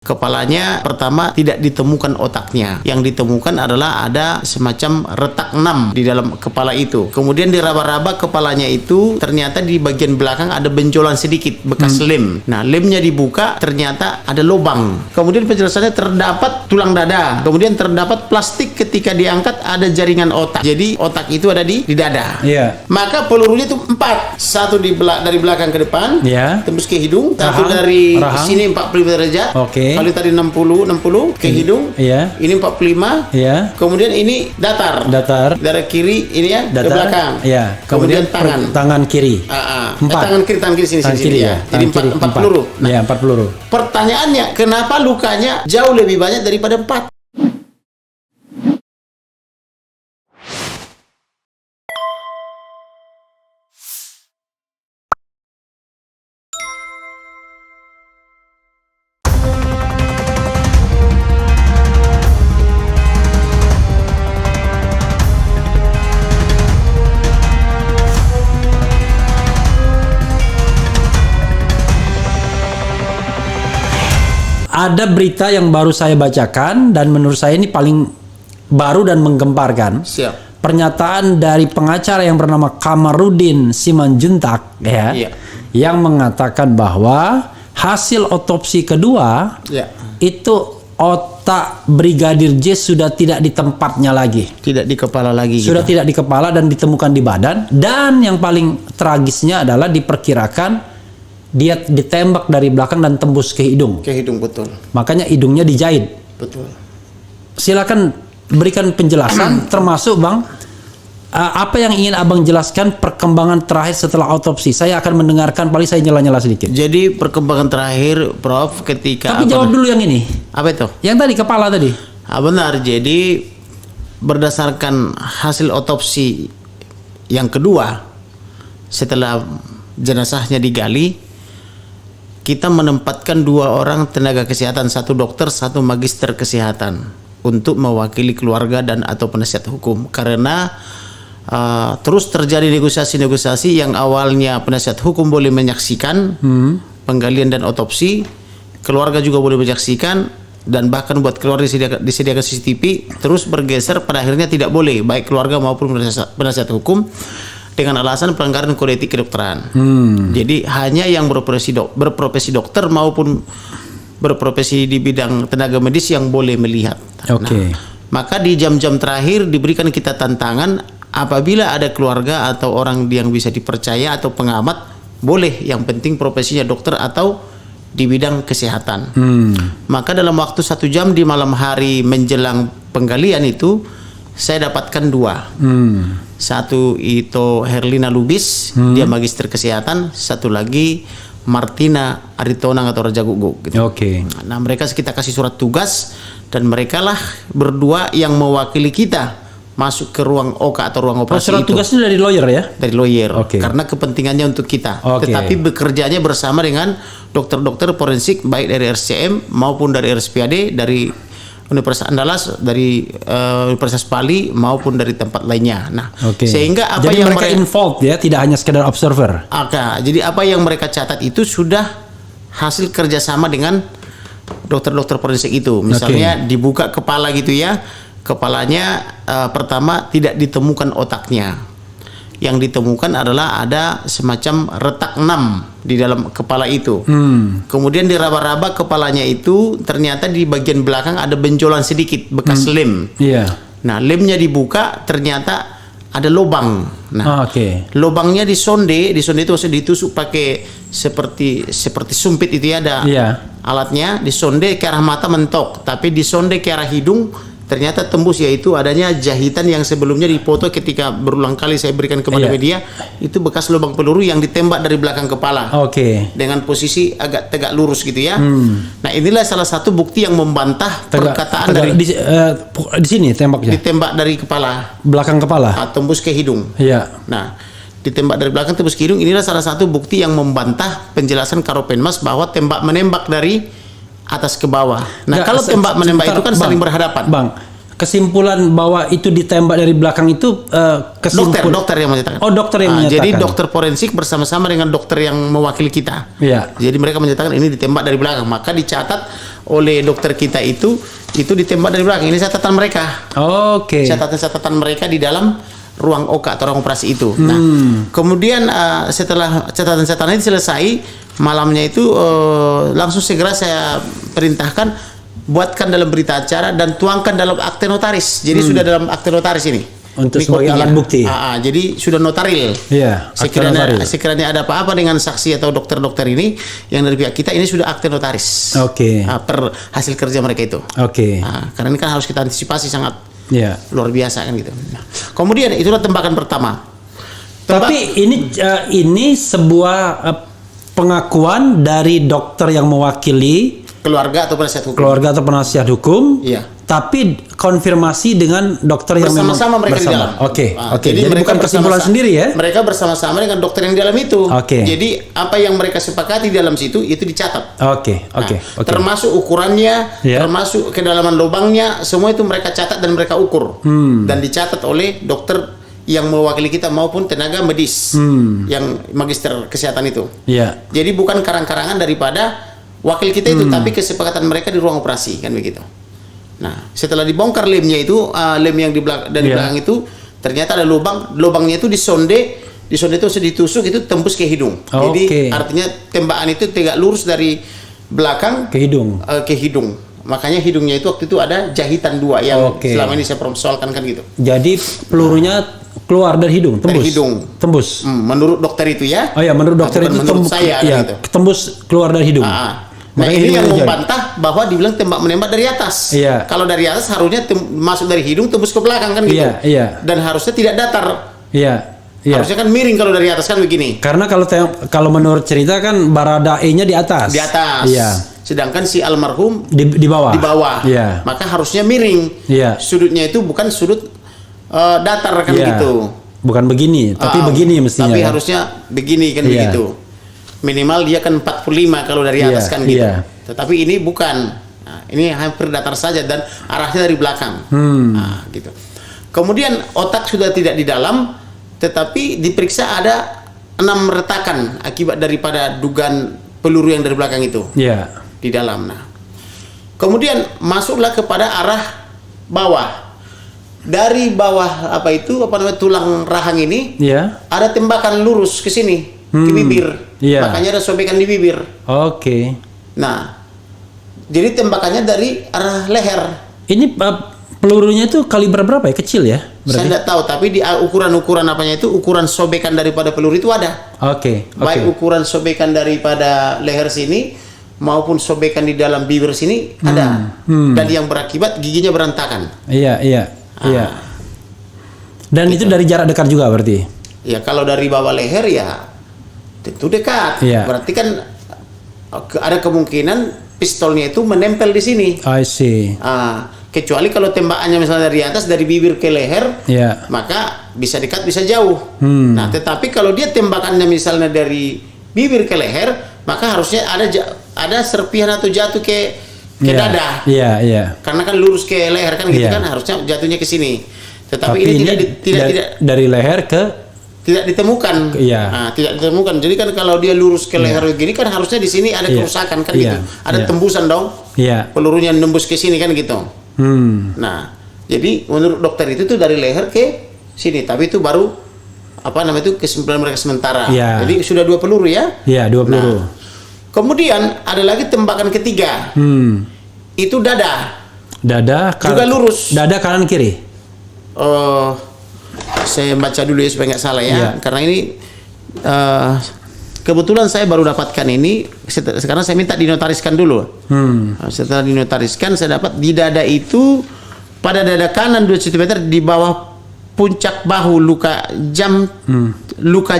Kepalanya pertama tidak ditemukan otaknya. Yang ditemukan adalah ada semacam retak 6 di dalam kepala itu. Kemudian diraba-raba kepalanya itu, ternyata di bagian belakang ada benjolan sedikit bekas lem. Nah, lemnya dibuka, ternyata ada lubang. Kemudian penjelasannya terdapat tulang dada. Kemudian terdapat plastik ketika diangkat ada jaringan otak. Jadi otak itu ada di dada. Iya. Maka pelurunya itu 4. Satu dari belakang ke depan, tembus ke hidung. Satu dari sini 45 derajat. Oke. Kali tadi 60 ke hidung. Iya. Ini 45. Iya. Kemudian ini datar. Dari kiri ini ya ke belakang. Iya. Kemudian tangan. Tangan kiri. Tangan kiri sini. Ya. Jadi 4 peluru. Iya, 4 peluru. Pertanyaannya, kenapa lukanya jauh lebih banyak daripada 4? Ada berita yang baru saya bacakan dan menurut saya ini paling baru dan menggemparkan. Siap. Pernyataan dari pengacara yang bernama Kamarudin Simanjuntak yang mengatakan bahwa hasil otopsi kedua itu otak Brigadir J sudah tidak di tempatnya lagi. Tidak di kepala lagi. Sudah tidak di kepala dan ditemukan di badan. Dan yang paling tragisnya adalah diperkirakan dia ditembak dari belakang dan tembus ke hidung. Ke hidung, betul. Makanya hidungnya dijahit. Betul. Silakan berikan penjelasan termasuk Bang, apa yang ingin Abang jelaskan perkembangan terakhir setelah otopsi. Saya akan mendengarkan, paling saya nyela-nyela sedikit. Jadi perkembangan terakhir Prof ketika Tapi jawab dulu yang ini. Apa itu? Yang tadi kepala tadi. Benar. Jadi berdasarkan hasil otopsi yang kedua setelah jenazahnya digali, kita menempatkan 2 orang tenaga kesehatan, 1 dokter, 1 magister kesehatan untuk mewakili keluarga dan atau penasihat hukum, karena terus terjadi negosiasi-negosiasi yang awalnya penasihat hukum boleh menyaksikan penggalian dan otopsi, keluarga juga boleh menyaksikan, dan bahkan buat keluarga disediakan CCTV, terus bergeser pada akhirnya tidak boleh baik keluarga maupun penasihat hukum dengan alasan pelanggaran kode etik kedokteran. Jadi hanya yang berprofesi dokter maupun berprofesi di bidang tenaga medis yang boleh melihat. Oke. Maka di jam-jam terakhir diberikan kita tantangan, apabila ada keluarga atau orang yang bisa dipercaya atau pengamat, boleh, yang penting profesinya dokter atau di bidang kesehatan. Maka dalam waktu 1 jam di malam hari menjelang penggalian itu, saya dapatkan 2. Satu itu Herlina Lubis, dia magister kesehatan. Satu lagi Martina Aritonang atau Raja Guguk gitu. Oke. Nah, mereka kita kasih surat tugas dan mereka lah berdua yang mewakili kita masuk ke ruang OK atau ruang operasi. Surat tugasnya dari lawyer ya? Dari lawyer. Oke. Karena kepentingannya untuk kita. Oke. Tetapi bekerjanya bersama dengan dokter-dokter forensik baik dari RSCM maupun dari RSPAD, dari Universitas Andalas, dari Universitas Bali maupun dari tempat lainnya. Nah, sehingga apa jadi yang mereka involved ya, tidak hanya sekedar observer. Jadi apa yang mereka catat itu sudah hasil kerjasama dengan dokter-dokter forensik itu. Misalnya dibuka kepala gitu ya, kepalanya pertama tidak ditemukan otaknya. Yang ditemukan adalah ada semacam retak 6 di dalam kepala itu. Kemudian diraba-raba kepalanya itu, ternyata di bagian belakang ada benjolan sedikit bekas lem. Nah, lemnya dibuka, ternyata ada lubang. Nah, lubangnya disonde itu maksudnya ditusuk pakai seperti sumpit itu ya, ada alatnya, disonde ke arah mata mentok, tapi disonde ke arah hidung ternyata tembus, yaitu adanya jahitan yang sebelumnya dipoto ketika berulang kali saya berikan kepada media, itu bekas lubang peluru yang ditembak dari belakang kepala. Dengan posisi agak tegak lurus gitu ya. Nah, inilah salah satu bukti yang membantah perkataan dari di sini tembaknya. Ditembak dari kepala. Belakang kepala. Tembus ke hidung. Nah, ditembak dari belakang tembus ke hidung, inilah salah satu bukti yang membantah penjelasan Karopenmas bahwa tembak menembak dari atas ke bawah. Nah, kalau tembak menembak itu kan saling berhadapan. Bang, kesimpulan bahwa itu ditembak dari belakang itu dokter yang menyatakan. Dokter yang menyatakan. Jadi dokter forensik bersama-sama dengan dokter yang mewakili kita. Jadi mereka menyatakan ini ditembak dari belakang. Maka dicatat oleh dokter kita itu ditembak dari belakang. Ini catatan mereka. Oke. Catatan mereka di dalam ruang OK atau ruang operasi itu. Nah, kemudian setelah catatan itu selesai, malamnya itu langsung segera saya perintahkan buatkan dalam berita acara dan tuangkan dalam akte notaris. Jadi sudah dalam akte notaris ini. Untuk sebagai alat bukti. Jadi sudah notaril. Iya. Sekiranya ada apa-apa dengan saksi atau dokter-dokter ini yang dari pihak kita, ini sudah akte notaris. Oke. Per hasil kerja mereka itu. Oke. Karena ini kan harus kita antisipasi sangat luar biasa kan gitu. Nah, kemudian itulah tembakan pertama. Tapi ini sebuah pengakuan dari dokter yang mewakili keluarga atau penasihat hukum. Iya. Tapi konfirmasi dengan dokter yang bersama-sama mereka di dalam. Oke. Jadi bukan kesimpulan sendiri ya? Mereka bersama-sama dengan dokter yang di dalam itu. Jadi apa yang mereka sepakati di dalam situ itu dicatat. Oke. Termasuk ukurannya, termasuk kedalaman lubangnya, semua itu mereka catat dan mereka ukur dan dicatat oleh dokter yang mewakili kita maupun tenaga medis yang magister kesehatan itu. Iya. Jadi bukan karang-karangan daripada wakil kita itu, tapi kesepakatan mereka di ruang operasi kan begitu. Nah, setelah dibongkar lemnya itu, lem yang di belakang itu ternyata ada lubangnya itu disonde itu ditusuk itu tembus ke hidung. Jadi artinya tembakan itu tegak lurus dari belakang ke hidung. Makanya hidungnya itu waktu itu ada jahitan 2 yang selama ini saya persoalkan kan gitu. Jadi pelurunya keluar dari hidung, tembus. Dari hidung. Tembus. Menurut dokter itu ya. Oh ya, menurut dokter itu tembus. Saya gitu. Tembus keluar dari hidung. Nah, ini yang membantah bahwa dibilang menembak dari atas. Iya. Kalau dari atas harusnya masuk dari hidung tembus ke belakang kan gitu. Iya. Dan harusnya tidak datar. Iya. Harusnya kan miring kalau dari atas kan begini. Karena kalau menurut cerita kan Baradae-nya di atas. Di atas. Iya. Sedangkan si almarhum di bawah. Di bawah. Iya. Maka harusnya miring. Iya. Sudutnya itu bukan sudut datar kan gitu. Bukan begini, tapi begini mestinya. Tapi harusnya begini kan begitu. Minimal dia kan 45 kalau dari atas kan gitu. Tetapi ini bukan. Nah, ini hampir datar saja dan arahnya dari belakang. Nah, gitu. Kemudian otak sudah tidak di dalam, tetapi diperiksa ada 6 retakan akibat daripada dugaan peluru yang dari belakang itu. Di dalam. Nah, kemudian masuklah kepada arah bawah. Dari bawah tulang rahang ini ada tembakan lurus ke sini. Ke bibir, makanya ada sobekan di bibir. Nah, jadi tembakannya dari arah leher. Ini pelurunya itu kaliber berapa ya? Kecil ya? Berarti? Saya tidak tahu, tapi di ukuran apanya itu, ukuran sobekan daripada peluru itu ada. Baik ukuran sobekan daripada leher sini maupun sobekan di dalam bibir sini ada. Dan yang berakibat giginya berantakan. Iya. Dan gitu. Itu dari jarak dekat juga berarti? Ya, kalau dari bawah leher ya tentu dekat. Berarti kan ada kemungkinan pistolnya itu menempel di sini. I see. Kecuali kalau tembakannya misalnya dari atas, dari bibir ke leher, maka bisa dekat bisa jauh. Nah, tetapi kalau dia tembakannya misalnya dari bibir ke leher, maka harusnya ada serpihan atau jatuh ke dada. Karena kan lurus ke leher kan gitu kan, harusnya jatuhnya ke sini. Tetapi ini tidak dari leher ke tidak ditemukan. Tidak ditemukan. Jadi kan kalau dia lurus ke leher begini kan harusnya di sini ada kerusakan kan gitu. Ada tembusan dong. Pelurunya nembus ke sini kan gitu. Nah, jadi menurut dokter itu tuh dari leher ke sini, tapi itu baru kesimpulan mereka sementara. Jadi sudah 2 peluru ya? 2 peluru. Kemudian ada lagi tembakan ketiga. Itu dada. Juga lurus. Dada kanan kiri. Saya baca dulu ya supaya nggak salah ya. Karena ini kebetulan saya baru dapatkan ini. Sekarang saya minta dinotariskan dulu. Setelah dinotariskan saya dapat di dada itu pada dada kanan 2 cm di bawah puncak bahu luka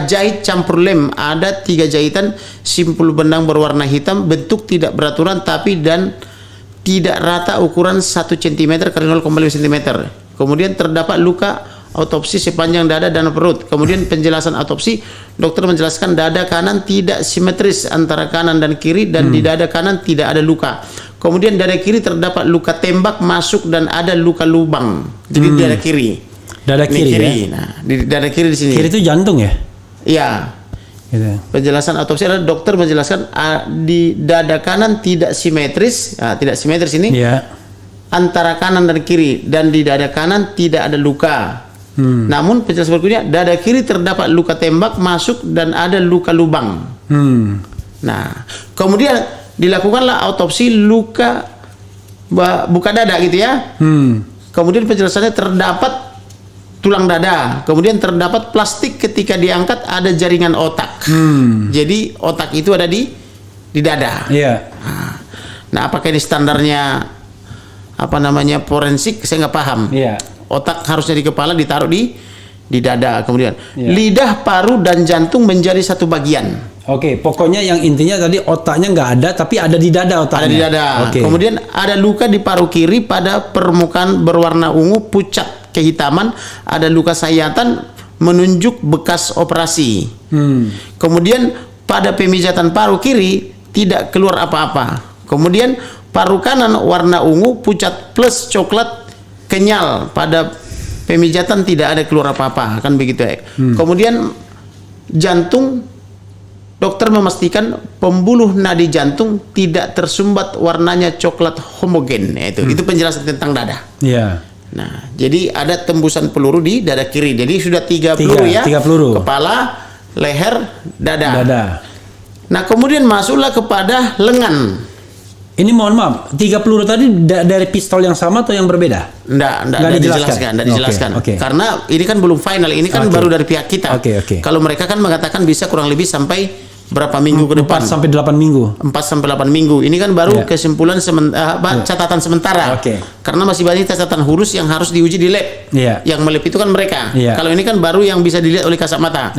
jahit campur lem, ada 3 jahitan simpul benang berwarna hitam, bentuk tidak beraturan tapi dan tidak rata, ukuran 1 cm kali 0,5 cm. Kemudian terdapat luka autopsi sepanjang dada dan perut. Kemudian penjelasan autopsi, dokter menjelaskan dada kanan tidak simetris antara kanan dan kiri dan di dada kanan tidak ada luka. Kemudian dada kiri terdapat luka tembak masuk dan ada luka lubang. Jadi dada kiri. Dada kiri. Ya? Nah, di dada kiri di sini. Kiri itu jantung ya? Iya. Gitu. Penjelasan otopsi adalah dokter menjelaskan di dada kanan tidak simetris, tidak simetris ini antara kanan dan kiri, dan di dada kanan tidak ada luka. Namun penjelasan berikutnya, dada kiri terdapat luka tembak masuk dan ada luka lubang. Nah, kemudian dilakukanlah autopsi luka buka dada gitu ya. Kemudian penjelasannya terdapat tulang dada, kemudian terdapat plastik ketika diangkat ada jaringan otak. Jadi otak itu ada di dada. Nah, apakah ini standarnya forensik? Saya nggak paham. Otak harusnya di kepala, ditaruh di dada. Kemudian lidah, paru, dan jantung menjadi satu bagian. Oke, pokoknya yang intinya tadi otaknya nggak ada, tapi ada di dada otaknya. Ada di dada. Kemudian ada luka di paru kiri pada permukaan berwarna ungu pucat kehitaman. Ada luka sayatan menunjuk bekas operasi. Kemudian pada pemijatan paru kiri tidak keluar apa-apa. Kemudian paru kanan warna ungu pucat plus coklat kenyal, pada pemijatan tidak ada keluar apa-apa, kan begitu ya. Kemudian jantung, dokter memastikan pembuluh nadi jantung tidak tersumbat, warnanya coklat homogen. Itu penjelasan tentang dada. Nah, jadi ada tembusan peluru di dada kiri. Jadi sudah tiga peluru ya. 3 peluru. Kepala, leher, dada. Nah, kemudian masuklah kepada lengan. Ini mohon maaf, 3 peluru tadi dari pistol yang sama atau yang berbeda? Enggak dijelaskan. Karena ini kan belum final, ini kan baru dari pihak kita. Kalau mereka kan mengatakan bisa kurang lebih sampai berapa minggu ke depan? 4 sampai 8 minggu. 4 sampai 8 minggu. Ini kan baru kesimpulan catatan sementara. Karena masih banyak catatan khusus yang harus diuji di lab. Yang melab itu kan mereka. Kalau ini kan baru yang bisa dilihat oleh kasat mata.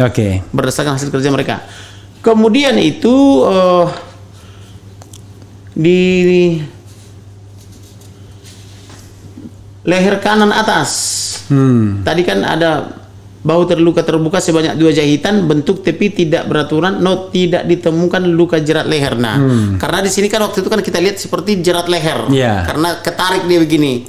Berdasarkan hasil kerja mereka. Kemudian itu di leher kanan atas. Tadi kan ada bahu terluka terbuka sebanyak 2 jahitan, bentuk tepi tidak beraturan, tidak ditemukan luka jerat leher. Nah, karena di sini kan waktu itu kan kita lihat seperti jerat leher, karena ketarik dia begini.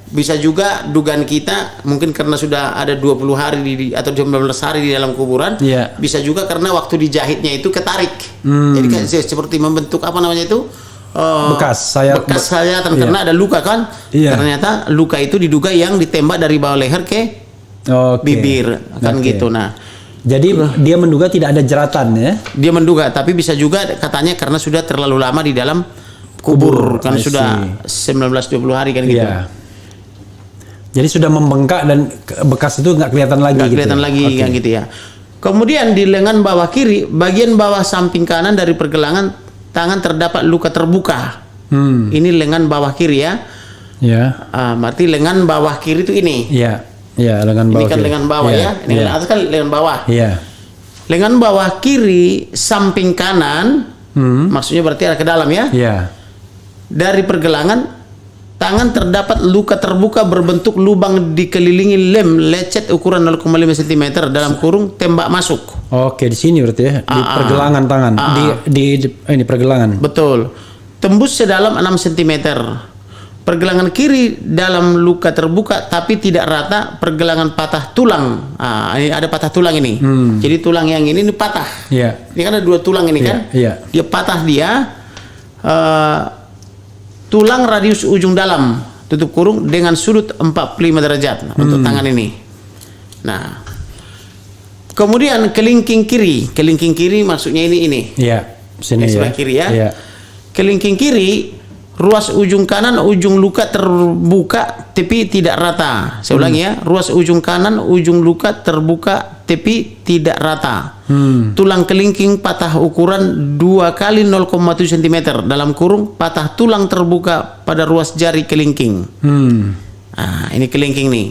Bisa juga dugaan kita mungkin karena sudah ada 20 hari atau 19 hari di dalam kuburan. Bisa juga karena waktu dijahitnya itu ketarik. Jadi kan seperti membentuk bekas sayatan karena ada luka kan. Ternyata luka itu diduga yang ditembak dari bawah leher ke bibir kan gitu. Nah, jadi dia menduga tidak ada jeratan ya. Dia menduga, tapi bisa juga katanya karena sudah terlalu lama di dalam kubur kan sudah 19-20 hari kan gitu. Jadi sudah membengkak dan bekas itu nggak kelihatan lagi. Kan gitu ya. Kemudian di lengan bawah kiri, bagian bawah samping kanan dari pergelangan tangan terdapat luka terbuka. Ini lengan bawah kiri ya. Berarti lengan bawah kiri itu ini. Lengan bawah. Ini kan kiri. Lengan bawah ya. Ini lengan atas kan lengan bawah. Lengan bawah kiri samping kanan, maksudnya berarti ada ke dalam ya. Dari pergelangan tangan terdapat luka terbuka berbentuk lubang dikelilingi lem lecet ukuran 0,5 cm dalam kurung tembak masuk. Oke, di sini berarti ya, di pergelangan tangan, di ini pergelangan. Betul. Tembus sedalam 6 cm. Pergelangan kiri dalam luka terbuka tapi tidak rata, pergelangan patah tulang. Ini ada patah tulang ini. Jadi tulang yang ini patah. Ini kan ada 2 tulang ini kan. Dia patah dia. Tulang radius ujung dalam tutup kurung dengan sudut 45 derajat untuk tangan ini. Nah, kemudian kelingking kiri maksudnya ini. Sini sebelah kiri ya. Kelingking kiri, ruas ujung kanan ujung luka terbuka tapi tidak rata. Saya ulangi ya, ruas ujung kanan ujung luka terbuka tapi tidak rata. Tulang kelingking patah ukuran 2 kali 0,7 cm dalam kurung patah tulang terbuka pada ruas jari kelingking. Ini kelingking nih.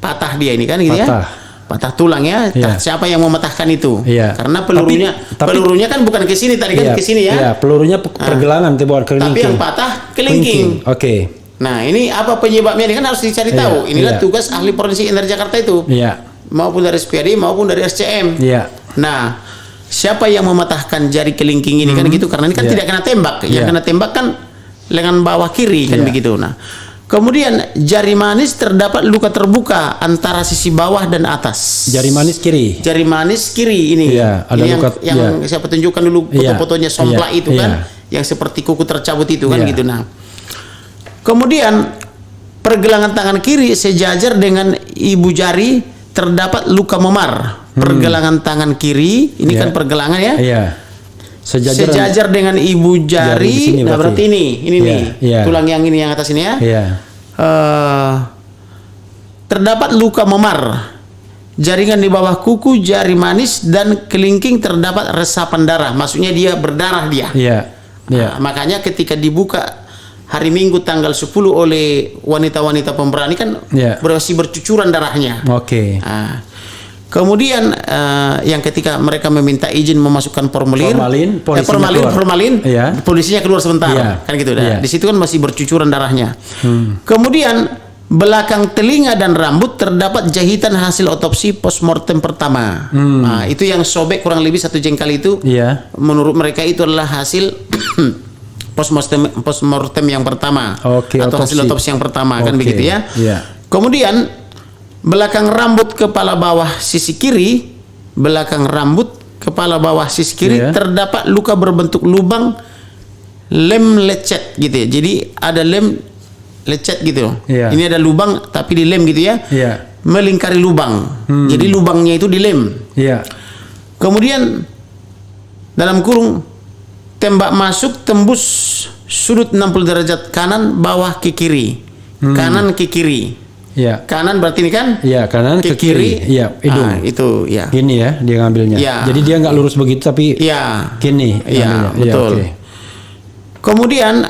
Patah dia ini kan gitu ya. Patah tulang ya. Siapa yang mematahkan itu? Karena pelurunya kan bukan ke sini tadi kan ke sini ya. Pelurunya pergelangan bukan kelingking. Tapi yang patah kelingking. Nah, ini apa penyebabnya ini kan harus dicari tahu. Inilah tugas ahli forensik Indra Jakarta itu. Maupun dari SPAD maupun dari SCM. Nah, siapa yang mematahkan jari kelingking ini kan gitu, karena ini kan tidak kena tembak. Yang kena tembak kan lengan bawah kiri kan begitu. Nah, Kemudian jari manis terdapat luka terbuka antara sisi bawah dan atas. Jari manis kiri. Jari manis kiri ini. Iya, ada ini luka, yang saya tunjukkan dulu foto-fotonya somplak itu kan, yang seperti kuku tercabut itu kan gitu. Nah, kemudian pergelangan tangan kiri sejajar dengan ibu jari terdapat luka memar. Pergelangan tangan kiri ini kan pergelangan ya. Iya. Sejajar dengan ibu jari. Nah, berarti ini nih tulang yang ini yang atas ini ya. Iya. Terdapat luka memar. Jaringan di bawah kuku, jari manis dan kelingking terdapat resapan darah. Maksudnya dia berdarah dia. Iya. Nah, makanya ketika dibuka hari Minggu tanggal 10 oleh wanita-wanita pemberani kan masih bercucuran darahnya. Oke. Nah, kemudian yang ketika mereka meminta izin memasukkan formalin, polisinya keluar sebentar, kan gitu. Di situ kan masih bercucuran darahnya. Kemudian belakang telinga dan rambut terdapat jahitan hasil otopsi postmortem pertama. Nah, itu yang sobek kurang lebih 1 jengkal itu. Menurut mereka itu adalah hasil postmortem yang pertama, atau hasil otopsi yang pertama, kan begitu ya. Kemudian belakang rambut kepala bawah sisi kiri, terdapat luka berbentuk lubang lem lecet gitu ya. Jadi ada lem lecet gitu. Ini ada lubang tapi dilem gitu ya. Melingkari lubang. Jadi lubangnya itu dilem. Kemudian dalam kurung tembak masuk tembus sudut 60 derajat kanan bawah ke kiri. Kanan ke kiri. Kanan berarti ini kan? Kanan ke kiri. Hidung. Itu ya. Gini ya dia ngambilnya. Jadi dia nggak lurus begitu tapi gini. Betul. Kemudian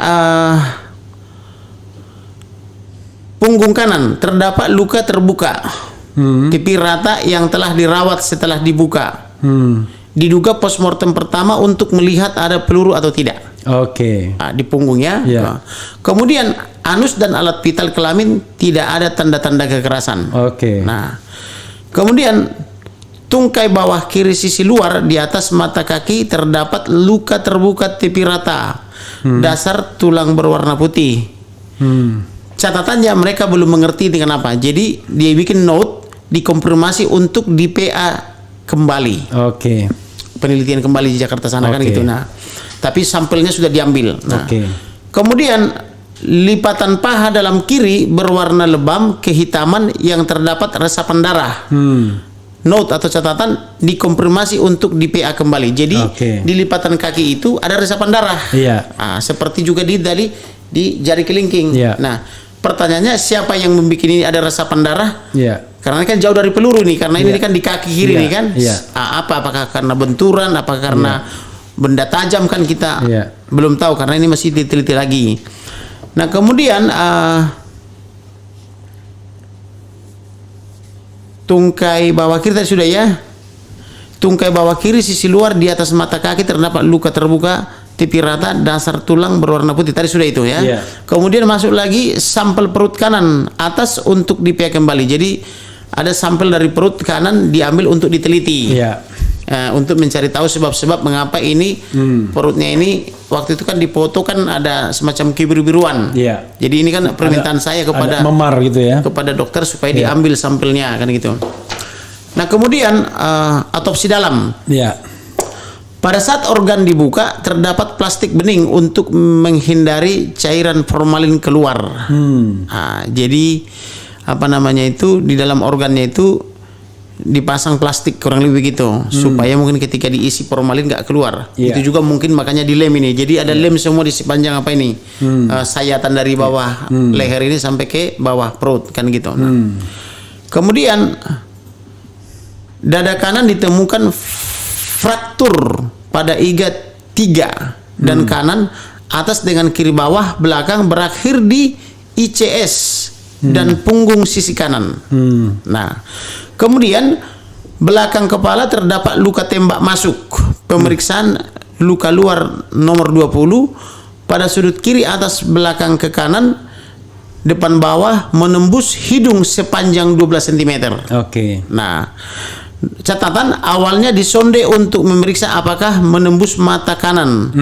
punggung kanan terdapat luka terbuka. Pipi rata yang telah dirawat setelah dibuka. Diduga postmortem pertama untuk melihat ada peluru atau tidak. Di punggungnya. Kemudian anus dan alat vital kelamin tidak ada tanda-tanda kekerasan. Nah, kemudian tungkai bawah kiri sisi luar di atas mata kaki terdapat luka terbuka tepi rata. Dasar tulang berwarna putih. Catatannya mereka belum mengerti dengan apa. Jadi dia bikin note dikonfirmasi untuk di PA kembali. Penelitian kembali di Jakarta sana kan gitu. Nah, tapi sampelnya sudah diambil. Nah, kemudian lipatan paha dalam kiri berwarna lebam kehitaman yang terdapat resapan darah. Note atau catatan dikonfirmasi untuk di PA kembali. Jadi di lipatan kaki itu ada resapan darah. Seperti juga di jari kelingking. Nah, pertanyaannya siapa yang membuat ini ada resapan darah? Karena ini kan jauh dari peluru nih, karena ini kan di kaki kiri nih kan. Apakah karena benturan, apakah karena benda tajam kan kita belum tahu karena ini masih diteliti lagi. Nah, kemudian tungkai bawah kiri tadi sudah ya. Tungkai bawah kiri sisi luar di atas mata kaki terdapat luka terbuka tepi rata, dasar tulang berwarna putih tadi sudah itu ya. Kemudian masuk lagi sampel perut kanan atas untuk di-PA kembali. Jadi ada sampel dari perut kanan diambil untuk diteliti. Untuk mencari tahu sebab-sebab mengapa ini perutnya ini waktu itu kan dipoto kan ada semacam kebiru-biruan. Jadi ini kan permintaan saya kepada memar gitu ya, kepada dokter supaya diambil sampelnya kan gitu. Nah, kemudian autopsi dalam. Pada saat organ dibuka terdapat plastik bening untuk menghindari cairan formalin keluar. Jadi apa namanya itu di dalam organnya itu dipasang plastik kurang lebih begitu supaya mungkin ketika diisi formalin nggak keluar. Itu juga mungkin makanya dilem ini. Jadi ada lem semua di sepanjang apa ini sayatan dari bawah leher ini sampai ke bawah perut kan gitu. Nah, kemudian dada kanan ditemukan fraktur pada iga 3 dan kanan atas dengan kiri bawah belakang berakhir di ICS dan punggung sisi kanan. Nah, kemudian belakang kepala terdapat luka tembak masuk. Pemeriksaan luka luar nomor 20 pada sudut kiri atas belakang ke kanan depan bawah menembus hidung sepanjang 12 cm. Nah, catatan awalnya disonde untuk memeriksa apakah menembus mata kanan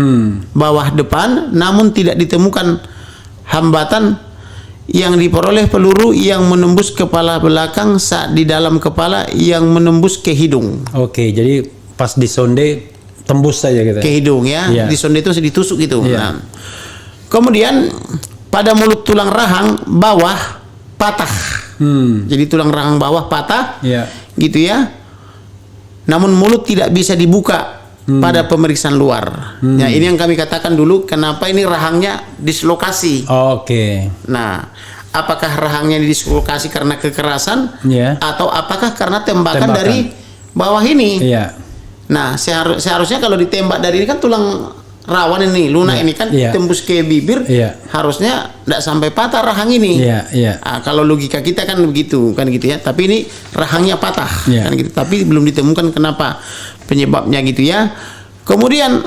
bawah depan, namun tidak ditemukan hambatan yang diperoleh peluru yang menembus kepala belakang saat di dalam kepala yang menembus ke hidung. Oke, jadi pas disonde tembus saja gitu. Ke hidung ya. Iya. Disonde itu ditusuk gitu. Iya. Nah, kemudian pada mulut tulang rahang bawah patah. Jadi tulang rahang bawah patah. Iya. Gitu ya. Namun mulut tidak bisa dibuka pada pemeriksaan luar. Ya, ini yang kami katakan dulu kenapa ini rahangnya dislokasi. Oke. Nah, apakah rahangnya dislokasi karena kekerasan atau apakah karena tembakan dari bawah ini? Iya. Nah, seharusnya kalau ditembak dari ini kan tulang rawan ini, lunak ini kan tembus ke bibir, harusnya tidak sampai patah rahang ini. Nah, kalau logika kita kan begitu, kan gitu ya. Tapi ini rahangnya patah, kan gitu. Tapi belum ditemukan kenapa penyebabnya gitu ya. Kemudian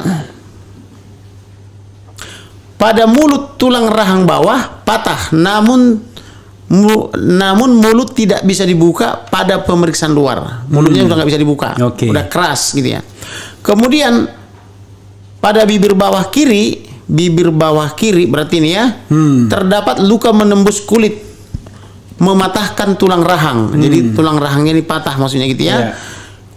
pada mulut tulang rahang bawah patah, namun mulut tidak bisa dibuka pada pemeriksaan luar. Mulutnya udah nggak bisa dibuka, udah keras gitu ya. Kemudian pada bibir bawah kiri berarti ini ya, terdapat luka menembus kulit, mematahkan tulang rahang. Jadi tulang rahangnya ini patah maksudnya gitu ya.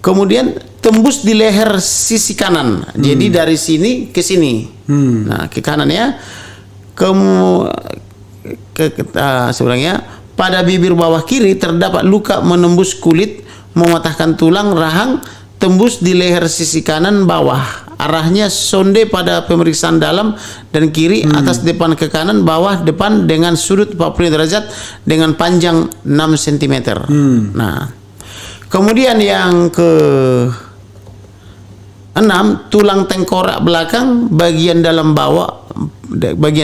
Kemudian tembus di leher sisi kanan. Jadi dari sini ke sini. Nah, ke kanan ya. Sebenarnya pada bibir bawah kiri terdapat luka menembus kulit, mematahkan tulang rahang, tembus di leher sisi kanan bawah. Arahnya sonde pada pemeriksaan dalam dan kiri, atas, depan, ke kanan, bawah, depan dengan sudut 45 derajat dengan panjang 6 cm. Nah, kemudian yang ke 6, tulang tengkorak belakang bagian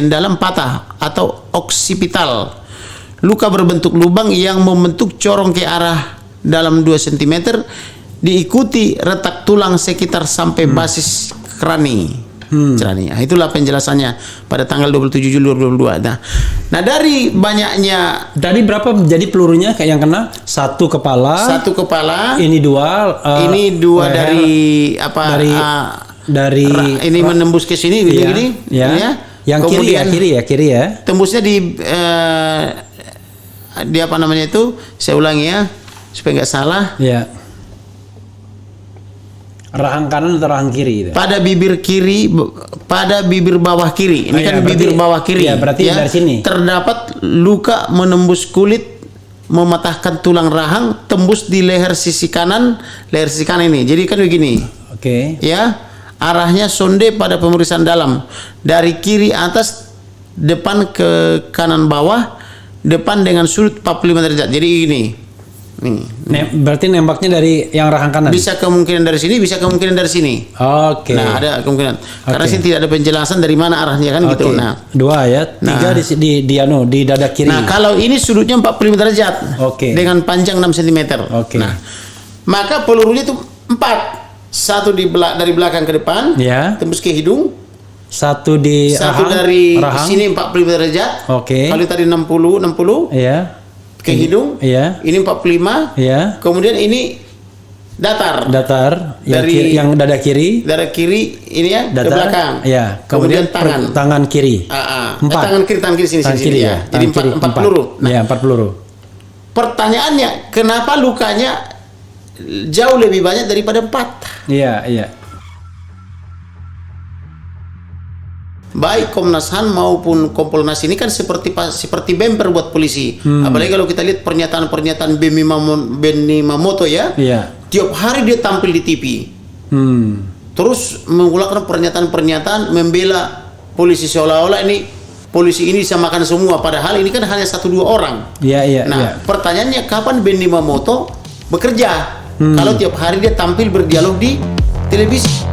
dalam patah atau oksipital. Luka berbentuk lubang yang membentuk corong ke arah dalam 2 cm, diikuti retak tulang sekitar sampai basis krani. Nah, itulah penjelasannya pada tanggal 27 Juli 2022. Nah, dari banyaknya tadi berapa jadi pelurunya kayak yang kena? Satu kepala. Ini dua leher, dari ini menembus ke sini gini. Ya. Yang kiri ya. Tembusnya di apa namanya itu? Saya ulangi ya supaya nggak salah. Ya. Rahang kanan atau rahang kiri? Pada bibir bawah kiri. Ini kan bibir bawah kiri. Ya, berarti dari sini. Terdapat luka menembus kulit, mematahkan tulang rahang, tembus di leher sisi kanan ini. Jadi kan begini. Ya, arahnya sonde pada pemeriksaan dalam dari kiri atas, depan ke kanan bawah, depan dengan sudut 45 derajat. Jadi ini. Berarti nembaknya dari yang rahang kanan. Bisa kemungkinan dari sini, bisa kemungkinan dari sini. Nah, ada kemungkinan. Karena sini tidak ada penjelasan dari mana arahnya kan gitu. Nah, 2 ya, 3 di dada kiri. Nah, kalau ini sudutnya 45 derajat. Dengan panjang 6 cm. Nah, maka pelurunya itu 4. Satu dari belakang ke depan, tembus ke hidung. Satu dari rahang. Sini 45 derajat. Kalau tadi 60. Ke hidung, ini 45, kemudian ini datar dari yang dada kiri ini ya, datar, ke belakang, kemudian tangan kiri, tangan kiri sini ya, jadi 4 peluru. Nah, 4 peluru. Pertanyaannya, kenapa lukanya jauh lebih banyak daripada 4? Iya. Baik Komnas HAM maupun Kompolnas ini kan seperti bemper buat polisi. Apalagi kalau kita lihat pernyataan Benny Mamoto ya. Tiap hari dia tampil di TV. Terus mengulang pernyataan membela polisi, seolah-olah ini polisi ini disamakan semua, padahal ini kan hanya 1-2 orang. Pertanyaannya, kapan Benny Mamoto bekerja? Kalau tiap hari dia tampil berdialog di televisi.